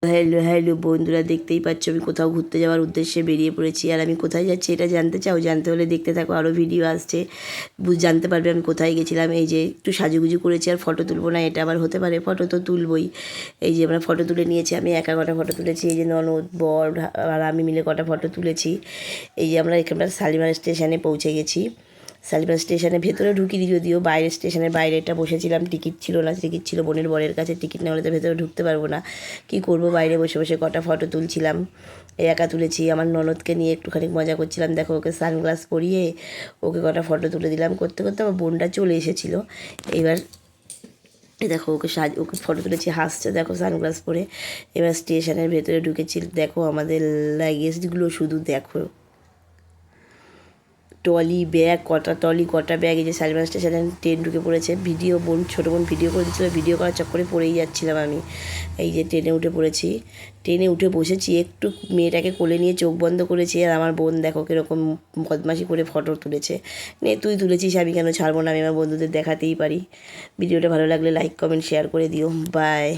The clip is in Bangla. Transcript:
হ্যালো হ্যালো বন্ধুরা, দেখতেই পাচ্ছ আমি কোথাও ঘুরতে যাওয়ার উদ্দেশ্যে বেরিয়ে পড়েছি। আর আমি কোথায় যাচ্ছি এটা জানতে চাও? জানতে হলে দেখতে থাকো, আরও ভিডিও আসছে, জানতে পারবে আমি কোথায় গেছিলাম। এই যে একটু সাজুগুজু করেছি, আর ফটো তুলবো না এটা আবার হতে পারে? ফটো তো তুলবই। এই যে আমরা ফটো তুলে নিয়েছি, আমি একা কটা ফটো তুলেছি, এই যে ননদ বর আর আমি মিলে কটা ফটো তুলেছি। এই যে আমরা এখানকার শালিমার স্টেশনে পৌঁছে গেছি। শালিমার স্টেশনের ভেতরে ঢুকিনি, যদিও বাইরের স্টেশনের বাইরেটা বসেছিলাম, টিকিট ছিল না, টিকিট ছিল বোনের বরের কাছে, টিকিট না হলে তো ভেতরে ঢুকতে পারবো না। কী করবো, বাইরে বসে বসে কটা ফটো তুলছিলাম, একা তুলেছি। আমার ননদকে নিয়ে একটুখানি মজা করছিলাম, দেখো ওকে সানগ্লাস পরিয়ে ওকে কটা ফটো তুলে দিলাম। করতে করতে আমার বোনটা চলে এসেছিলো। এবার দেখো ওকে ফটো তুলেছি, হাসছে দেখো সানগ্লাস পরে। এবার স্টেশনের ভেতরে ঢুকেছি, দেখো আমাদের লাগেজগুলো শুধু দেখো, ট্রলি ব্যাগ, কটা ব্যাগ। এই যে শালিমার স্টেশনে ট্রেন ঢুকে পড়েছে। ছোটো বোন ভিডিও করে দিচ্ছিলো, ভিডিও করার চক্করে পড়েই যাচ্ছিলাম আমি। এই যে ট্রেনে উঠে পড়েছি, ট্রেনে উঠে বসেছি, একটু মেয়েটাকে কোলে নিয়ে চোখ বন্ধ করেছি। আর আমার বোন দেখো কীরকম বদমাশি করে ফটো তুলেছে। নে তুই তুলেছিস, আমি কেন ছাড়বো না, আমি আমার বন্ধুদের দেখাতেই পারি। ভিডিওটা ভালো লাগলে লাইক কমেন্ট শেয়ার করে দিও। বাই।